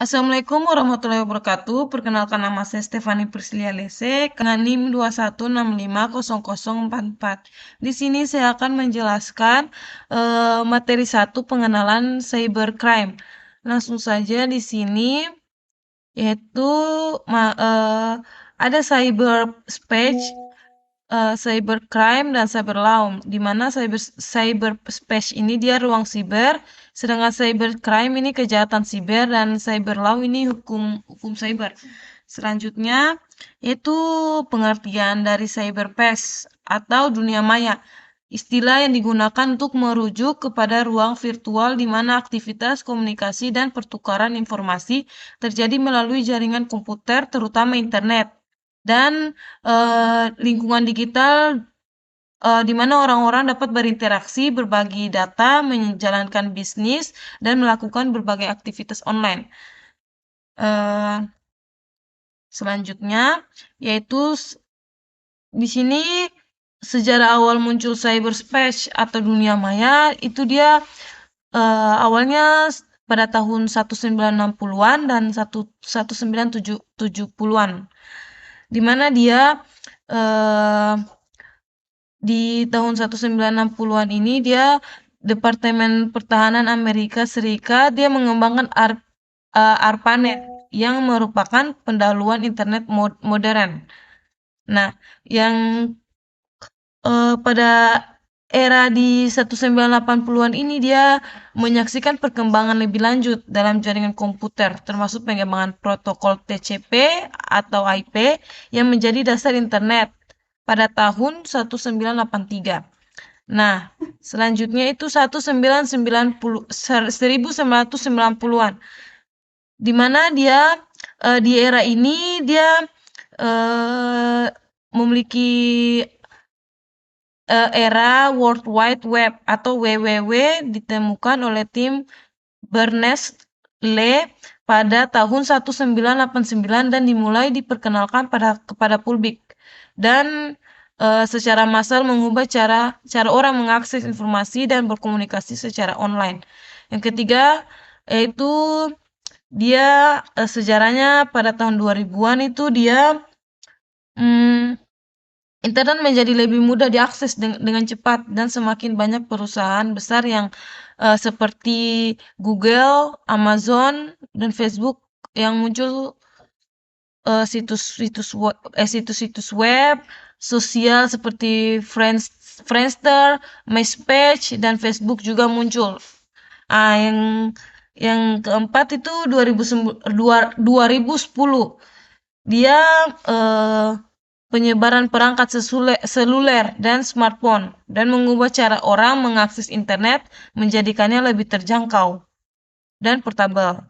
Assalamualaikum warahmatullahi wabarakatuh. Perkenalkan nama saya Stefani Prislia Lese dengan NIM 216500044. Di sini saya akan menjelaskan materi 1 pengenalan cybercrime. Langsung saja di sini yaitu ada cyberspace, cybercrime dan cyberlaw, di mana cyberspace ini dia ruang siber, sedangkan cybercrime ini kejahatan siber, dan cyberlaw ini hukum cyber. Selanjutnya yaitu pengertian dari cyberspace atau dunia maya. Istilah yang digunakan untuk merujuk kepada ruang virtual di mana aktivitas komunikasi dan pertukaran informasi terjadi melalui jaringan komputer, terutama internet, dan lingkungan digital di mana orang-orang dapat berinteraksi, berbagi data, menjalankan bisnis, dan melakukan berbagai aktivitas online. Selanjutnya yaitu di sini sejarah awal muncul cyberspace atau dunia maya itu dia awalnya pada tahun 1960-an dan 1970-an, di mana dia di tahun 1960-an ini dia Departemen Pertahanan Amerika Serikat dia mengembangkan ARPANET yang merupakan pendahuluan internet modern. Nah, yang pada era di 1980-an ini dia menyaksikan perkembangan lebih lanjut dalam jaringan komputer, termasuk pengembangan protokol TCP atau IP yang menjadi dasar internet pada tahun 1983. Nah, selanjutnya itu 1990-an, di mana dia di era ini dia memiliki era World Wide Web atau WWW ditemukan oleh tim Berners-Lee pada tahun 1989 dan dimulai diperkenalkan kepada publik, dan secara massal mengubah cara orang mengakses informasi dan berkomunikasi secara online. Yang ketiga yaitu dia sejarahnya pada tahun 2000-an itu dia internet menjadi lebih mudah diakses dengan cepat, dan semakin banyak perusahaan besar yang seperti Google, Amazon, dan Facebook yang muncul, situs-situs web sosial seperti Friendster, MySpace, dan Facebook juga muncul. Yang keempat itu 2010 dia penyebaran perangkat seluler dan smartphone dan mengubah cara orang mengakses internet, menjadikannya lebih terjangkau dan portable.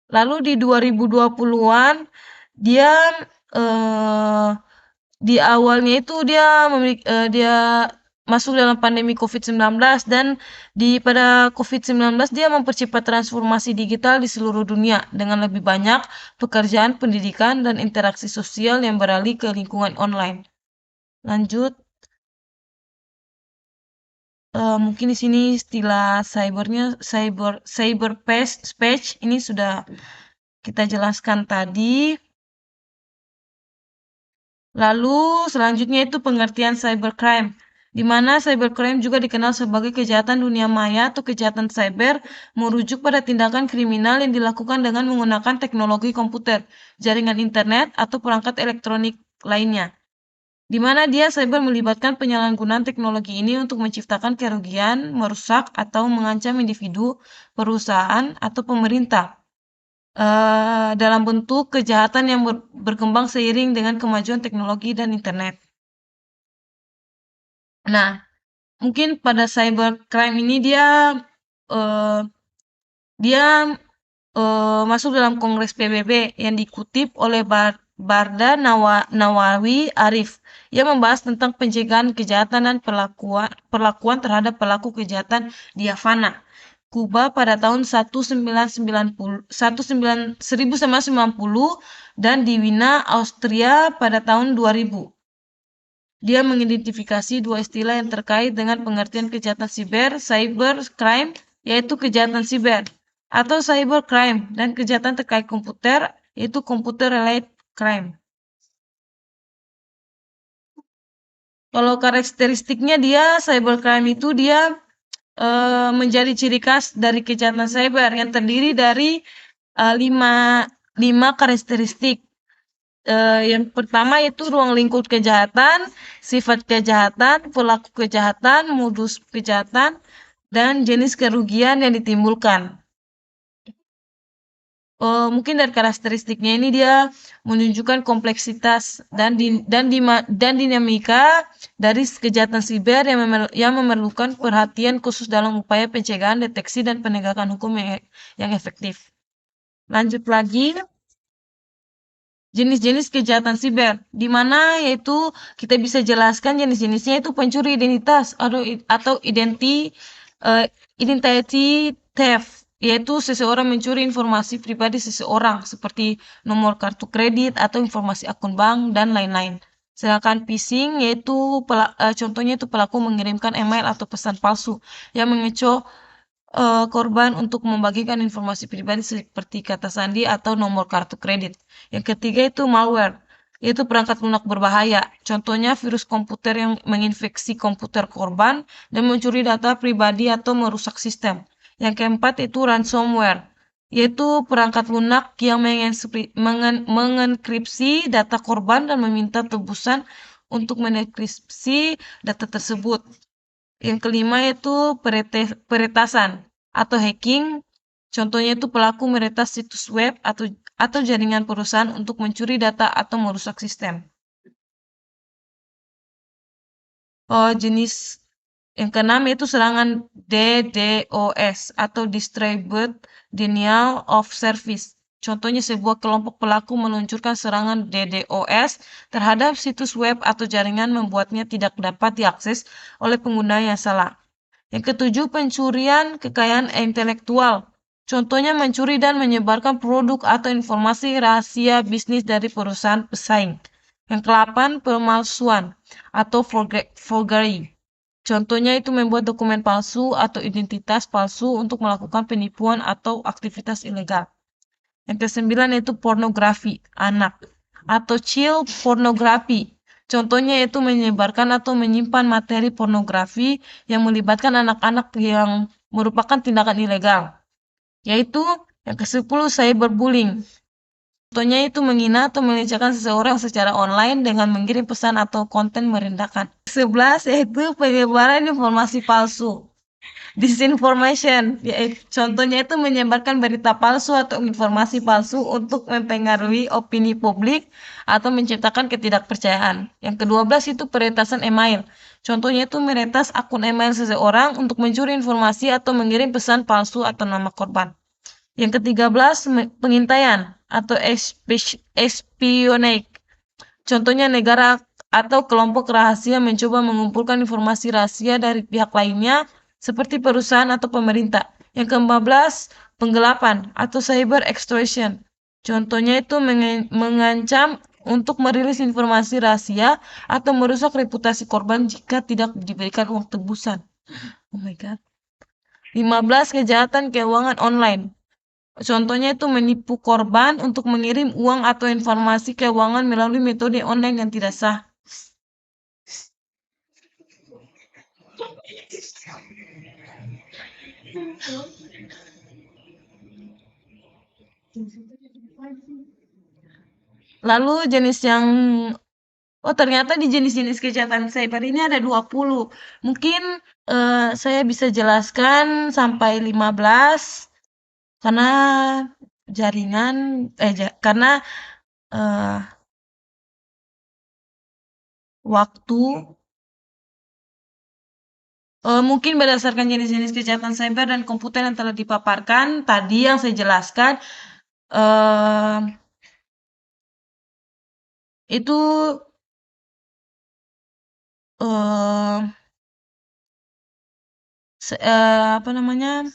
Lalu di 2020-an dia di awalnya itu dia masuk dalam pandemi COVID-19, dan pada COVID-19 dia mempercepat transformasi digital di seluruh dunia dengan lebih banyak pekerjaan, pendidikan, dan interaksi sosial yang beralih ke lingkungan online. Lanjut, mungkin di sini istilah cyberspace ini sudah kita jelaskan tadi. Lalu selanjutnya itu pengertian cybercrime, di mana cybercrime juga dikenal sebagai kejahatan dunia maya atau kejahatan cyber, merujuk pada tindakan kriminal yang dilakukan dengan menggunakan teknologi komputer, jaringan internet, atau perangkat elektronik lainnya, di mana dia cyber melibatkan penyalahgunaan teknologi ini untuk menciptakan kerugian, merusak, atau mengancam individu, perusahaan, atau pemerintah dalam bentuk kejahatan yang berkembang seiring dengan kemajuan teknologi dan internet. Nah, mungkin pada cybercrime ini dia masuk dalam Kongres PBB yang dikutip oleh Barda Nawawi Arif yang membahas tentang pencegahan kejahatan dan perlakuan terhadap pelaku kejahatan di Havana, Kuba pada tahun 1990 dan di Wina, Austria pada tahun 2000. Dia mengidentifikasi dua istilah yang terkait dengan pengertian kejahatan cybercrime, yaitu kejahatan siber atau cybercrime dan kejahatan terkait komputer, yaitu computer related crime. Kalau karakteristiknya dia cybercrime itu dia menjadi ciri khas dari kejahatan cyber yang terdiri dari lima lima karakteristik. Yang pertama itu ruang lingkup kejahatan, sifat kejahatan, pelaku kejahatan, modus kejahatan, dan jenis kerugian yang ditimbulkan. Mungkin dari karakteristiknya ini dia menunjukkan kompleksitas dan dinamika dari kejahatan siber yang memerlukan perhatian khusus dalam upaya pencegahan, deteksi, dan penegakan hukum yang efektif. Lanjut lagi, jenis-jenis kejahatan siber, di mana yaitu kita bisa jelaskan jenis-jenisnya itu pencuri identitas atau identity theft, yaitu seseorang mencuri informasi pribadi seseorang seperti nomor kartu kredit atau informasi akun bank dan lain-lain. Sedangkan phishing yaitu contohnya itu pelaku mengirimkan email atau pesan palsu yang mengecoh korban untuk membagikan informasi pribadi seperti kata sandi atau nomor kartu kredit. Yang ketiga itu malware, yaitu perangkat lunak berbahaya. Contohnya virus komputer yang menginfeksi komputer korban dan mencuri data pribadi atau merusak sistem. Yang keempat itu ransomware, yaitu perangkat lunak yang mengenkripsi data korban dan meminta tebusan untuk mendekripsi data tersebut. Yang kelima itu peretasan atau hacking. Contohnya itu pelaku meretas situs web atau jaringan perusahaan untuk mencuri data atau merusak sistem. Jenis yang keenam itu serangan DDoS atau Distributed Denial of Service. Contohnya sebuah kelompok pelaku meluncurkan serangan DDoS terhadap situs web atau jaringan membuatnya tidak dapat diakses oleh pengguna yang salah. Yang ketujuh, pencurian kekayaan intelektual. Contohnya mencuri dan menyebarkan produk atau informasi rahasia bisnis dari perusahaan pesaing. Yang kedelapan, pemalsuan atau forgery. Contohnya itu membuat dokumen palsu atau identitas palsu untuk melakukan penipuan atau aktivitas ilegal. Yang kesembilan itu pornografi anak atau child pornography. Contohnya itu menyebarkan atau menyimpan materi pornografi yang melibatkan anak-anak yang merupakan tindakan ilegal. Yaitu yang ke-10 cyberbullying. Contohnya itu menghina atau melecehkan seseorang secara online dengan mengirim pesan atau konten merendahkan. 11 yaitu penyebaran informasi palsu. Disinformation, contohnya itu menyebarkan berita palsu atau informasi palsu untuk mempengaruhi opini publik atau menciptakan ketidakpercayaan. Yang ke-12 itu peretasan email. Contohnya itu meretas akun email seseorang untuk mencuri informasi atau mengirim pesan palsu atau nama korban. Yang ke-13 pengintaian atau espionage. Contohnya negara atau kelompok rahasia mencoba mengumpulkan informasi rahasia dari pihak lainnya seperti perusahaan atau pemerintah. Yang ke-14, penggelapan atau cyber extortion. Contohnya itu mengancam untuk merilis informasi rahasia atau merusak reputasi korban jika tidak diberikan uang tebusan. Oh my god. 15, kejahatan keuangan online. Contohnya itu menipu korban untuk mengirim uang atau informasi keuangan melalui metode online yang tidak sah. Lalu jenis yang ternyata di jenis-jenis kejahatan cyber ini ada 20. Mungkin saya bisa jelaskan sampai 15 karena jaringan karena waktu mungkin berdasarkan jenis-jenis kejahatan cyber dan komputer yang telah dipaparkan tadi yang saya jelaskan itu apa namanya?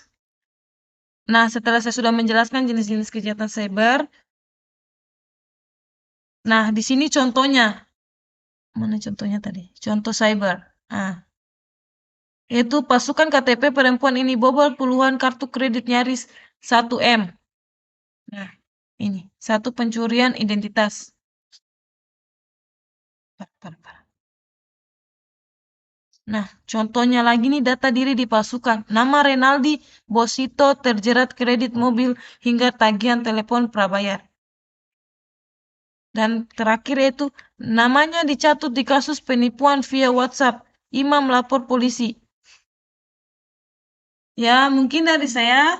Nah, setelah saya sudah menjelaskan jenis-jenis kejahatan cyber, nah di sini contohnya. Mana contohnya tadi? Contoh cyber. Nah, yaitu pasukan KTP perempuan ini bobol puluhan kartu kredit nyaris 1 M. Nah, ini 1 pencurian identitas. Nah, contohnya lagi nih data diri dipalsukan. Nama Renaldi Bosito terjerat kredit mobil hingga tagihan telepon prabayar. Dan terakhir yaitu namanya dicatut di kasus penipuan via WhatsApp. Imam lapor polisi. Ya, mungkin dari saya,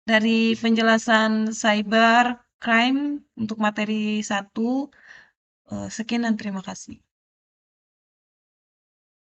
dari penjelasan cyber crime untuk materi 1, sekian dan terima kasih.